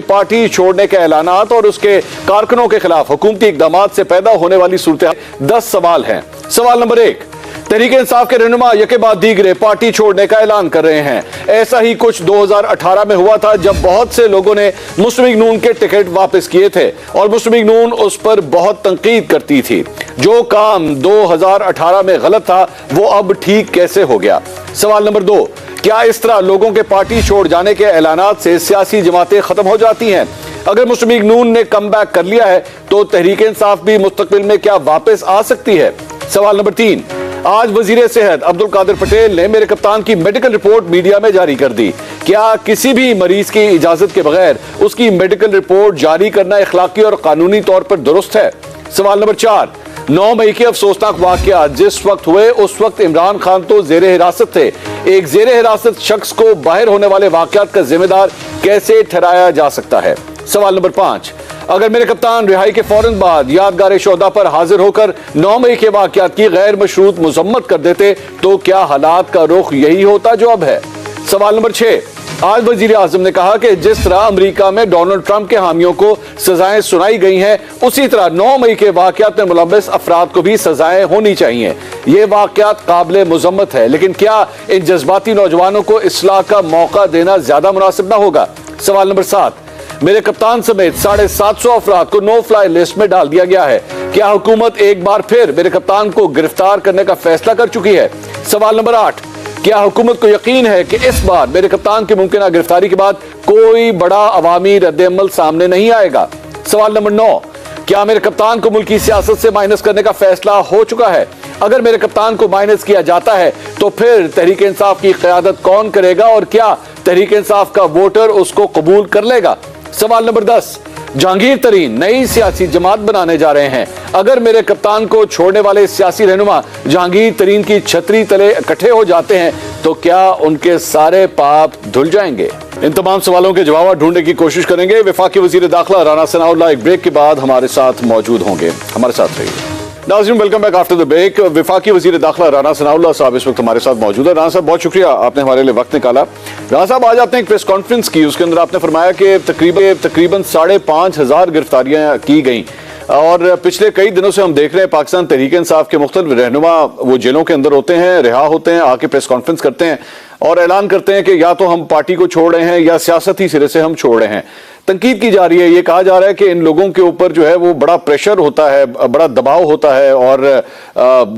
Party छोड़ने के ऐलानात और उसके कारकुनों के खिलाफ हुकूमती इकदामात से पैदा होने वाली सूरत 10 सवाल हैं। सवाल नंबर 1, तहरीक इंसाफ के रहनुमा यके बाद दीगरे पार्टी छोड़ने का ऐलान कर रहे हैं। ऐसा ही कुछ 2018 में हुआ था जब बहुत से लोगों ने मुस्लिम लीग नून के टिकट वापस किए थे और मुस्लिम लीग नून उस पर बहुत तनकीद करती थी। जो काम 2018 में गलत था वो अब ठीक कैसे हो गया। सवाल नंबर 2, क्या इस तरह लोगों के पार्टी छोड़ जाने के ऐलानात से सियासी जमातें खत्म हो जाती हैं? अगर मुस्लिम लीग नून ने कम बैक कर लिया है तो तहरीक इंसाफ भी मुस्तकबिल में क्या वापस आ सकती है? सवाल नंबर 3, आज वजीर सेहत अब्दुल कादिर पटेल ने मेरे कप्तान की मेडिकल रिपोर्ट मीडिया में जारी कर दी। क्या किसी भी मरीज की इजाजत के बगैर उसकी मेडिकल रिपोर्ट जारी करना इखलाकी और कानूनी तौर पर दुरुस्त है? सवाल नंबर 4, 9 मई के अफसोसनाक वाकया जिस वक्त हुए उस वक्त इमरान खान तो जेरे हिरासत थे। एक जेरे हिरासत शख्स को बाहर होने वाले वाकयात का जिम्मेदार कैसे ठहराया जा सकता है? सवाल नंबर 5, अगर मेरे कप्तान रिहाई के फौरन बाद यादगार शोहदा पर हाजिर होकर 9 मई के वाकयात की गैर मशरूत मजम्मत कर देते तो क्या हालात का रुख यही होता जो अब है? सवाल नंबर 6, आज वजीर आजम ने कहा कि जिस तरह अमेरिका में डोनाल्ड ट्रंप के हामियों को सजाएं सुनाई गई हैं उसी तरह 9 मई के वाकयात में मुलव्वस अफराद को भी सजाएं होनी चाहिए। ये वाकयात काबिले मुजम्मत है, लेकिन क्या इन जज्बाती नौजवानों को इस्लाह का मौका देना ज्यादा मुनासिब न होगा? सवाल नंबर 7, मेरे कप्तान समेत 750 अफराद को नो फ्लाई लिस्ट में डाल दिया गया है। क्या हुकूमत एक बार फिर मेरे कप्तान को गिरफ्तार करने का फैसला कर चुकी है? सवाल नंबर 8, क्या हुकूमत को यकीन है कि इस बार मेरे कप्तान की मुमकिन गिरफ्तारी के बाद कोई बड़ा अवामी रद्द-ए-अमल सामने नहीं आएगा? सवाल नंबर 9, क्या मेरे कप्तान को मुल्की सियासत से माइनस करने का फैसला हो चुका है? अगर मेरे कप्तान को माइनस किया जाता है तो फिर तहरीक इंसाफ की क़यादत कौन करेगा और क्या तहरीक इंसाफ का वोटर उसको कबूल कर लेगा? सवाल नंबर 10, जहांगीर तरीन नई सियासी जमात बनाने जा रहे हैं। अगर मेरे कप्तान को छोड़ने वाले सियासी रहनुमा जहांगीर तरीन की छतरी तले इकट्ठे हो जाते हैं तो क्या उनके सारे पाप धुल जाएंगे? इन तमाम सवालों के जवाब ढूंढने की कोशिश करेंगे। वफाकी वजीर दाखिला राना सनाउल्लाह एक ब्रेक के बाद हमारे साथ मौजूद होंगे। हमारे साथ रहिए। नाज़रीन, welcome back after the break. वफाकी वजीर दाखिला राना सनाउल्लाह साहब इस वक्त हमारे साथ मौजूद है। राना साहब, बहुत शुक्रिया, आपने हमारे लिए वक्त निकाला। राना साहब, आज आपने एक प्रेस कॉन्फ्रेंस की, उसके अंदर आपने फरमाया कि तकरीबन 5,500 गिरफ्तारियां की गई और पिछले कई दिनों से हम देख रहे हैं पाकिस्तान तहरीक इंसाफ के मुख्तलिफ रहनुमा वो जेलों के अंदर होते हैं, रिहा होते हैं, आके प्रेस कॉन्फ्रेंस करते हैं और ऐलान करते हैं कि या तो हम पार्टी को छोड़ रहे हैं या सियासत ही सिरे से हम छोड़ रहे हैं। तनकीद की जा रही है, ये कहा जा रहा है कि इन लोगों के ऊपर जो है वो बड़ा प्रेशर होता है, बड़ा दबाव होता है और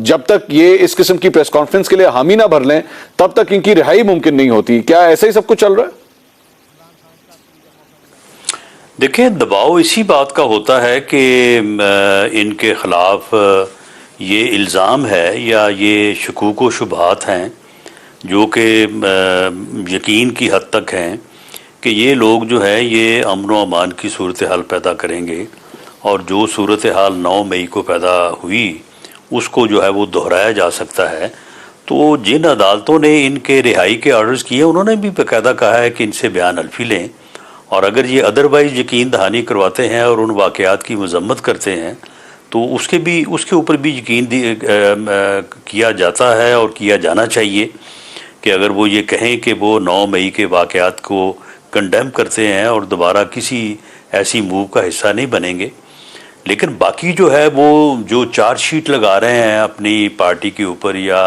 जब तक ये इस किस्म की प्रेस कॉन्फ्रेंस के लिए हामी ना भर लें तब तक इनकी रिहाई मुमकिन नहीं होती। क्या ऐसा ही सब कुछ चल रहा है? देखिए, दबाव इसी बात का होता है कि इनके खिलाफ ये इल्ज़ाम है या ये शकूक व शुबहात हैं जो कि यकीन की हद तक हैं कि ये लोग जो है ये अमन व अमान की सूरत हाल पैदा करेंगे और जो सूरत हाल 9 मई को पैदा हुई उसको जो है वो दोहराया जा सकता है। तो जिन अदालतों ने इनके रिहाई के आर्डर्स किए उन्होंने भी बाकायदा कहा है कि इनसे बयान अल्फी लें और अगर ये अदरवाइज यकीन दहानी करवाते हैं और उन वाक़यात की मजम्मत करते हैं तो उसके ऊपर भी यकीन किया जाता है और किया जाना चाहिए कि अगर वो ये कहें कि वो 9 मई के वाक़यात को कंडेम करते हैं और दोबारा किसी ऐसी मूव का हिस्सा नहीं बनेंगे। लेकिन बाकी जो है वो जो चार्जशीट लगा रहे हैं अपनी पार्टी के ऊपर या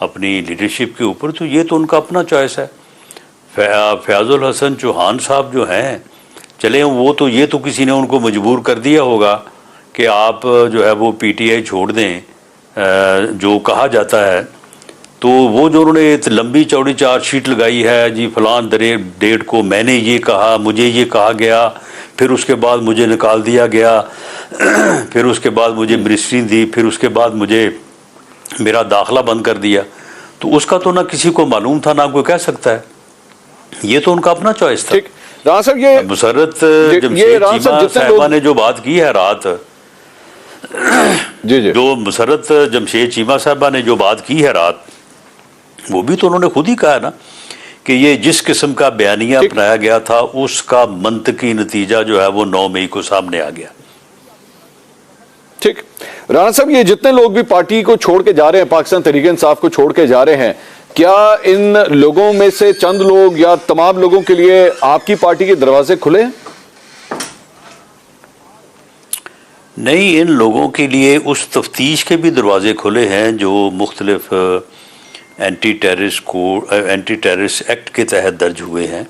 अपनी लीडरशिप के ऊपर, तो ये तो उनका अपना चॉइस है। फयाजुल हसन चौहान साहब जो हैं, चले वो तो ये तो किसी ने उनको मजबूर कर दिया होगा कि आप जो है वो पीटीआई छोड़ दें जो कहा जाता है। तो वो जो उन्होंने लंबी चौड़ी चार्जशीट लगाई है जी, फलान डेट को मैंने ये कहा, मुझे ये कहा गया, फिर उसके बाद मुझे निकाल दिया गया, फिर उसके बाद मुझे मिनिस्ट्री दी, फिर उसके बाद मुझे मेरा दाखिला बंद कर दिया, तो उसका तो ना किसी को मालूम था ना कोई कह सकता है। ये तो उनका अपना चॉइस था। राना साहब, ये मुसर्रत जमशेद चीमा साहिबा ने जो बात की है रात, जी जो मुसर्रत जमशेद चीमा साहिबा ने जो बात की है रात, वो भी तो उन्होंने खुद ही कहा ना कि ये जिस किस्म का बयानिया अपनाया गया था उसका मंतकी नतीजा जो है वो 9 मई को सामने आ गया। ठीक, राना साहब, ये जितने लोग भी पार्टी को छोड़ के जा रहे हैं, पाकिस्तान तहरीक इंसाफ को छोड़ के जा रहे हैं, क्या इन लोगों में से चंद लोग या तमाम लोगों के लिए आपकी पार्टी के दरवाजे खुले हैं? नहीं, इन लोगों के लिए उस तफ्तीश के भी दरवाजे खुले हैं जो मुख्तलिफ एंटी टेररिस्ट एक्ट के तहत दर्ज हुए हैं,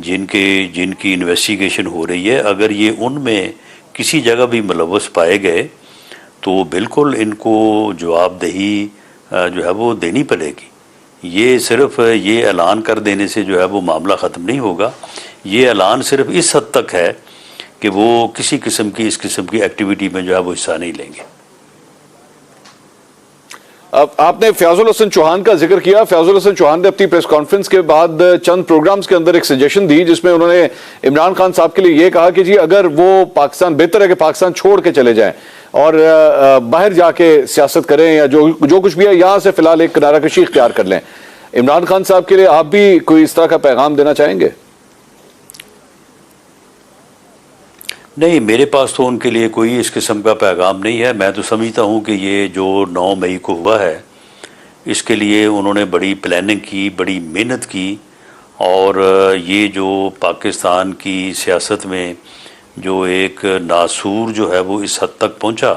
जिनकी इन्वेस्टिगेशन हो रही है। अगर ये उनमें किसी जगह भी मुलव्वस पाए गए तो बिल्कुल इनको जवाबदेही जो है वो देनी पड़ेगी। ये सिर्फ ये ऐलान कर देने से जो है वो मामला ख़त्म नहीं होगा। ये ऐलान सिर्फ इस हद तक है कि वो किसी किस्म की इस किस्म की एक्टिविटी में जो है वो हिस्सा नहीं लेंगे। अब आपने फयाजुल हसन चौहान का जिक्र किया। फयाजुल हसन चौहान ने अपनी प्रेस कॉन्फ्रेंस के बाद चंद प्रोग्राम्स के अंदर एक सजेशन दी जिसमें उन्होंने इमरान खान साहब के लिए यह कहा कि जी अगर वो पाकिस्तान, बेहतर है कि पाकिस्तान छोड़ के चले जाएं और बाहर जाके सियासत करें या जो कुछ भी है यहां से फिलहाल एक किनारा कशी इख्तियार कर लें। इमरान खान साहब के लिए आप भी कोई इस तरह का पैगाम देना चाहेंगे? नहीं, मेरे पास तो उनके लिए कोई इस किस्म का पैगाम नहीं है। मैं तो समझता हूँ कि ये जो 9 मई को हुआ है इसके लिए उन्होंने बड़ी प्लानिंग की, बड़ी मेहनत की, और ये जो पाकिस्तान की सियासत में जो एक नासूर जो है वो इस हद तक पहुँचा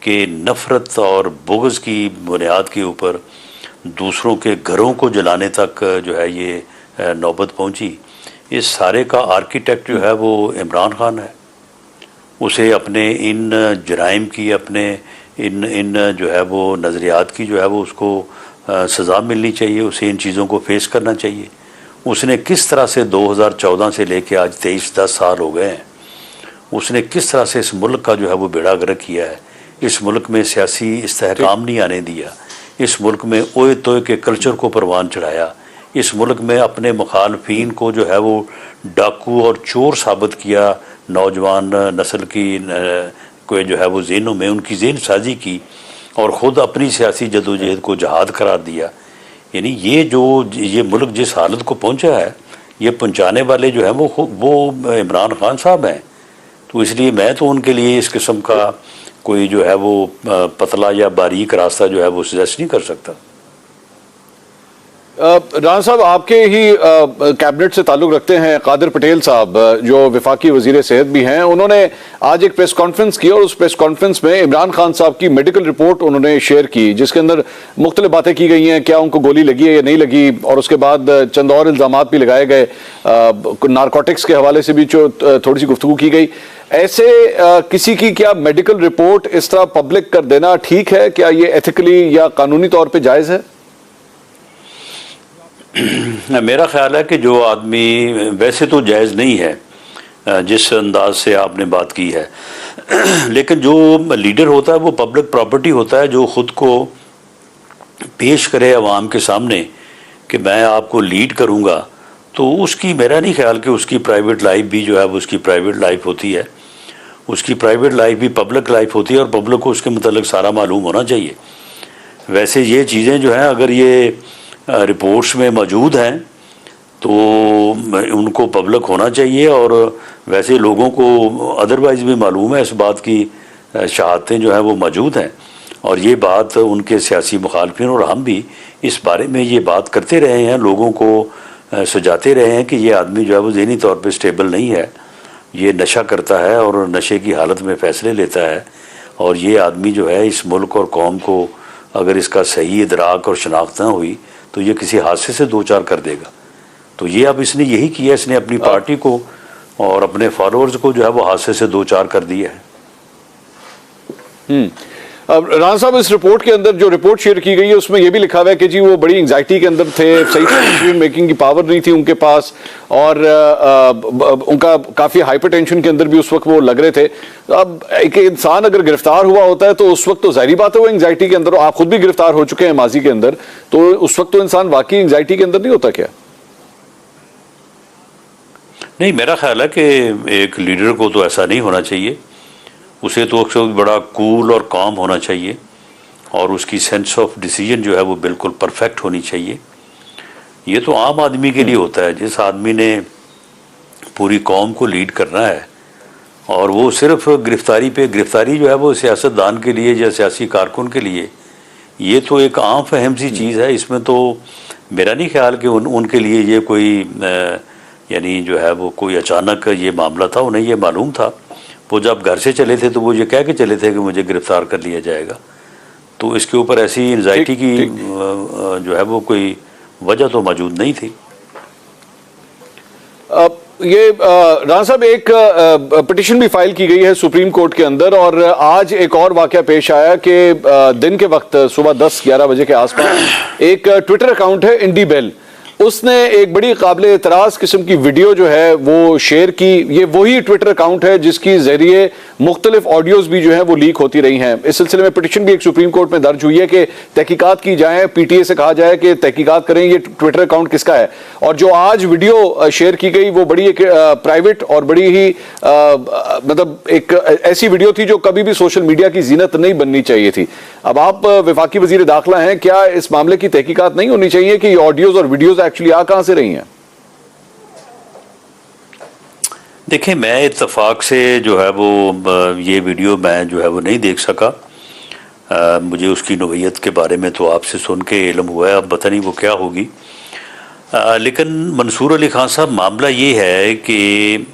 कि नफ़रत और बुग़्ज़ की बुनियाद के ऊपर दूसरों के घरों को जलाने तक जो है ये नौबत पहुँची। इस सारे का आर्किटेक्ट जो है वो इमरान खान है। उसे अपने इन जराइम की, अपने इन जो है वो नज़रियात की जो है वो उसको सज़ा मिलनी चाहिए। उसे इन चीज़ों को फेस करना चाहिए। उसने किस तरह से 2014 से लेके आज 10 साल हो गए हैं, उसने किस तरह से इस मुल्क का जो है वो बेड़ा गर्क किया है। इस मुल्क में सियासी इस्तेहकाम नहीं आने दिया। इस मुल्क में ओए तोए के कल्चर को परवान चढ़ाया। इस मुल्क में अपने मुखालफीन को जो है वो डाकू और चोर साबित किया। नौजवान नस्ल की को जो है वो ज़हनों में उनकी ज़हन साजी की और ख़ुद अपनी सियासी जदोजहद को जहाद करार दिया। यानी ये मुल्क जिस हालत को पहुंचा है, ये पहुंचाने वाले जो है वो इमरान खान साहब हैं। तो इसलिए मैं तो उनके लिए इस किस्म का कोई जो है वो पतला या बारीक रास्ता जो है वो सजेस्ट नहीं कर सकता। राना साहब, आपके ही कैबिनेट से ताल्लुक़ रखते हैं कादिर पटेल साहब, जो वफाकी वज़ीर सेहत भी हैं। उन्होंने आज एक प्रेस कॉन्फ्रेंस की और उस प्रेस कॉन्फ्रेंस में इमरान खान साहब की मेडिकल रिपोर्ट उन्होंने शेयर की, जिसके अंदर मुख्तलिफ बातें की गई हैं, क्या उनको गोली लगी है या नहीं लगी, और उसके बाद चंद और इल्ज़ामात भी लगाए गए। नारकोटिक्स के हवाले से भी जो थोड़ी सी गुफ्तगू की गई। ऐसे किसी की क्या मेडिकल रिपोर्ट इस तरह पब्लिक कर देना ठीक है? क्या ये एथिकली या कानूनी तौर पर जायज़ है? मेरा ख्याल है कि जो आदमी, वैसे तो जायज़ नहीं है जिस अंदाज से आपने बात की है, लेकिन जो लीडर होता है वो पब्लिक प्रॉपर्टी होता है, जो ख़ुद को पेश करे अवाम के सामने कि मैं आपको लीड करूँगा, तो उसकी, मेरा नहीं ख्याल कि उसकी प्राइवेट लाइफ भी जो है वो उसकी प्राइवेट लाइफ होती है। उसकी प्राइवेट लाइफ भी पब्लिक लाइफ होती है और पब्लिक को उसके मतलब सारा मालूम होना चाहिए। वैसे ये चीज़ें जो हैं अगर ये रिपोर्ट्स में मौजूद हैं तो उनको पब्लिक होना चाहिए, और वैसे लोगों को अदरवाइज़ भी मालूम है इस बात की, शहादतें जो हैं वो मौजूद हैं। और ये बात उनके सियासी मुखालफिन और हम भी इस बारे में ये बात करते रहे हैं, लोगों को सुझाते रहे हैं कि ये आदमी जो है वो ज़हनी तौर पे स्टेबल नहीं है, ये नशा करता है और नशे की हालत में फ़ैसले लेता है, और ये आदमी जो है इस मुल्क और कौम को अगर इसका सही इदराक और शनाख्त ना हुई तो ये किसी हादसे से दो चार कर देगा। तो ये अब इसने यही किया, इसने अपनी पार्टी को और अपने फॉलोअर्स को जो है वो हादसे से दो चार कर दिया है। अब राना साहब, इस रिपोर्ट के अंदर जो रिपोर्ट शेयर की गई है उसमें यह भी लिखा हुआ है कि जी वो बड़ी एंजाइटी के अंदर थे, सही डिसीजन मेकिंग की पावर नहीं थी उनके पास, और उनका काफ़ी हाइपरटेंशन के अंदर भी उस वक्त वो लग रहे थे। अब एक इंसान अगर गिरफ्तार हुआ होता है तो उस वक्त तो जाहिर बात है वो एंजाइटी के अंदर, आप खुद भी गिरफ्तार हो चुके हैं माजी के अंदर, तो उस वक्त तो इंसान वाकई एंजाइटी के अंदर नहीं होता क्या? नहीं, मेरा ख्याल है कि एक लीडर को तो ऐसा नहीं होना चाहिए। उसे तो अक्सर बड़ा कूल और काम होना चाहिए, और उसकी सेंस ऑफ डिसीजन जो है वो बिल्कुल परफेक्ट होनी चाहिए। ये तो आम आदमी के लिए होता है, जिस आदमी ने पूरी कौम को लीड करना है, और वो सिर्फ गिरफ्तारी जो है वो सियासतदान के लिए या सियासी कारकुन के लिए, ये तो एक आम फहम सी चीज़ है। इसमें तो मेरा नहीं ख्याल कि उनके लिए ये कोई यानी जो है वो कोई अचानक ये मामला था, उन्हें ये मालूम था। वो जब घर से चले थे तो वो ये कह के चले थे कि मुझे गिरफ्तार कर लिया जाएगा। तो इसके ऊपर ऐसी एंजाइटी की जो है वो कोई वजह तो मौजूद नहीं थी। ये राणा साहब, एक पिटिशन भी फाइल की गई है सुप्रीम कोर्ट के अंदर, और आज एक और वाकया पेश आया कि दिन के वक्त सुबह 10-11 बजे के आसपास एक ट्विटर अकाउंट है इंडी बेल, उसने एक बड़ी काबिल एतराज किस्म की वीडियो जो है वो शेयर की। ये वही ट्विटर अकाउंट है जिसकी जरिए मुख्तलिफ ऑडियोज भी जो है वो लीक होती रही हैं। इस सिलसिले में पिटिशन भी एक सुप्रीम कोर्ट में दर्ज हुई है कि तहकीकात की जाए, पीटीए से कहा जाए कि तहकीकात करें ये ट्विटर अकाउंट किसका है। और जो आज वीडियो शेयर की गई वो बड़ी एक प्राइवेट और बड़ी ही मतलब एक ऐसी वीडियो थी जो कभी भी सोशल मीडिया की जीनत नहीं बननी चाहिए थी। अब आप वफाकी वजीर दाखिला हैं, क्या इस मामले की तहकीकात नहीं होनी चाहिए कि ये ऑडियोज और वीडियोज एक्चुअली आ कहां से रही हैं? देखिए, मैं इत्तेफाक से जो है वो ये वीडियो मैं जो है वो नहीं देख सका। मुझे उसकी नोयत के बारे में तो आपसे सुन के इल्म हुआ है, अब पता नहीं वो क्या होगी। लेकिन मंसूर अली खान साहब, मामला ये है कि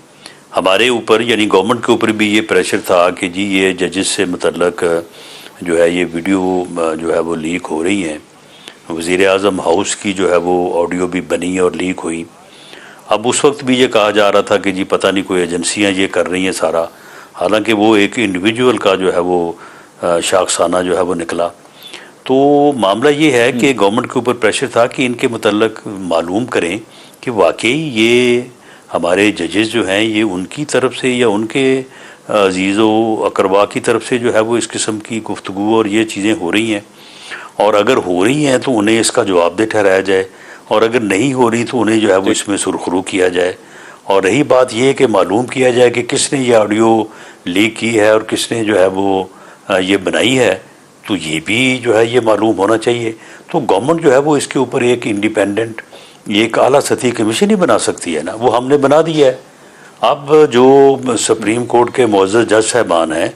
हमारे ऊपर यानी गवर्नमेंट के ऊपर भी ये प्रेशर था कि जी ये जजेस से मुतल्लक जो है ये वीडियो जो है वो लीक हो रही हैं। वज़ीर आज़म हाउस की जो है वो ऑडियो भी बनी और लीक हुई। अब उस वक्त भी ये कहा जा रहा था कि जी पता नहीं कोई एजेंसियां ये कर रही हैं सारा, हालांकि वो एक इंडिविजुअल का जो है वो शाखसाना जो है वो निकला। तो मामला ये है कि गवर्नमेंट के ऊपर प्रेशर था कि इनके मुतल्लक मालूम करें कि वाकई ये हमारे जजेस जो हैं ये उनकी तरफ से या उनके अजीज़ो अकरबा की तरफ से जो है वो इस किस्म की गुफ्तगू और ये चीज़ें हो रही हैं, और अगर हो रही हैं तो उन्हें इसका जवाबदेह ठहराया जाए, और अगर नहीं हो रही तो उन्हें जो है वो इसमें सुरखरू किया जाए। और रही बात ये कि मालूम किया जाए कि किसने ये ऑडियो लीक की है और किसने जो है वो ये बनाई है, तो ये भी जो है ये मालूम होना चाहिए। तो गवर्नमेंट जो है वो इसके ऊपर एक इंडिपेंडेंट एक आला सतही कमीशन ही बना सकती है ना, वो हमने बना दिया है। अब जो सुप्रीम कोर्ट के मुअज़्ज़ज़ जज साहबान हैं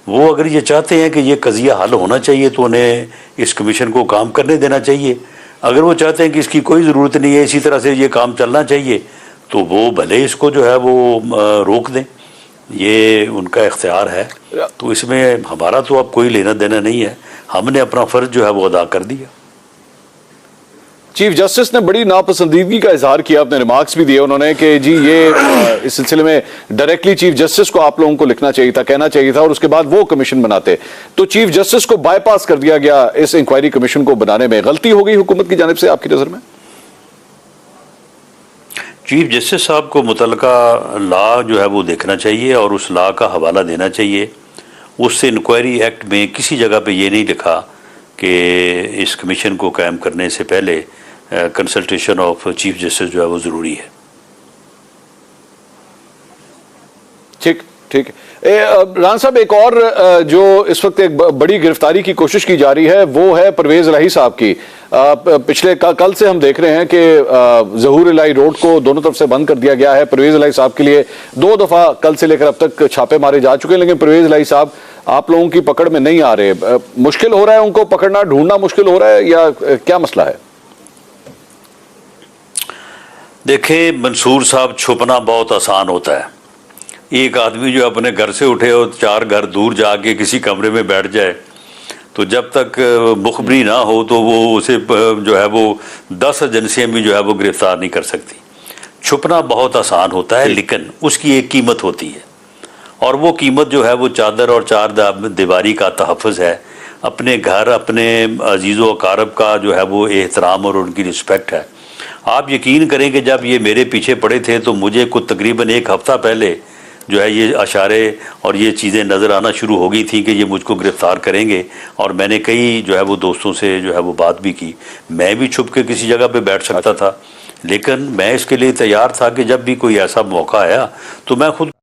वो अगर ये चाहते हैं कि ये कज़िया हल होना चाहिए तो उन्हें इस कमीशन को काम करने देना चाहिए। अगर वो चाहते हैं कि इसकी कोई ज़रूरत नहीं है, इसी तरह से ये काम चलना चाहिए, तो वो भले इसको जो है वो रोक दें, ये उनका इख्तियार है। तो इसमें हमारा तो अब कोई लेना देना नहीं है, हमने अपना फ़र्ज़ जो है वो अदा कर दिया। चीफ जस्टिस ने बड़ी नापसंदीदगी का इजहार किया, अपने रिमार्क्स भी दिए उन्होंने कि जी ये इस सिलसिले में डायरेक्टली चीफ जस्टिस को आप लोगों को लिखना चाहिए था, कहना चाहिए था, और उसके बाद वो कमीशन बनाते। तो चीफ जस्टिस को बाईपास कर दिया गया इस इंक्वायरी कमीशन को बनाने में। गलती हो गई हुकूमत की जानिब से आपकी नजर में? चीफ जस्टिस साहब को मुतल्लिका लॉ जो है वो देखना चाहिए और उस लॉ का हवाला देना चाहिए। उससे इंक्वायरी एक्ट में किसी जगह पे ये नहीं लिखा कि इस कमीशन को कायम करने से पहले कंसल्टेशन ऑफ चीफ जस्टिस जो है वो ज़रूरी है। ठीक ठीक। राणा साहब, एक और जो इस वक्त एक बड़ी गिरफ्तारी की कोशिश की जा रही है वो है परवेज इलाही साहब की। पिछले कल से हम देख रहे हैं कि ज़हूर इलाही रोड को दोनों तरफ से बंद कर दिया गया है। परवेज इलाही साहब के लिए 2 दफ़ा कल से लेकर अब तक छापे मारे जा चुके हैं, लेकिन परवेज इलाही साहब आप लोगों की पकड़ में नहीं आ रहे। मुश्किल हो रहा है उनको पकड़ना, ढूंढना मुश्किल हो रहा है, या क्या मसला है? देखें, मंसूर साहब, छुपना बहुत आसान होता है। एक आदमी जो अपने घर से उठे और 4 घर दूर जाके किसी कमरे में बैठ जाए, तो जब तक मुखबरी ना हो तो वो उसे जो है वो 10 एजेंसियां भी जो है वो गिरफ्तार नहीं कर सकती। छुपना बहुत आसान होता है, लेकिन उसकी एक कीमत होती है, और वो कीमत जो है वो चादर और 4 दीवारी का तहफ़्फ़ुज़ है। अपने घर, अपने अजीज़ो अकारब का जो है वो एहतराम और उनकी रिस्पेक्ट है। आप यकीन करें कि जब ये मेरे पीछे पड़े थे तो मुझे कुछ तकरीबन 1 हफ़्ता पहले जो है ये अशारे और ये चीज़ें नज़र आना शुरू हो गई थी कि ये मुझको गिरफ़्तार करेंगे, और मैंने कई जो है वो दोस्तों से जो है वो बात भी की। मैं भी छुप के किसी जगह पे बैठ सकता था, लेकिन मैं इसके लिए तैयार था कि जब भी कोई ऐसा मौका आया तो मैं खुद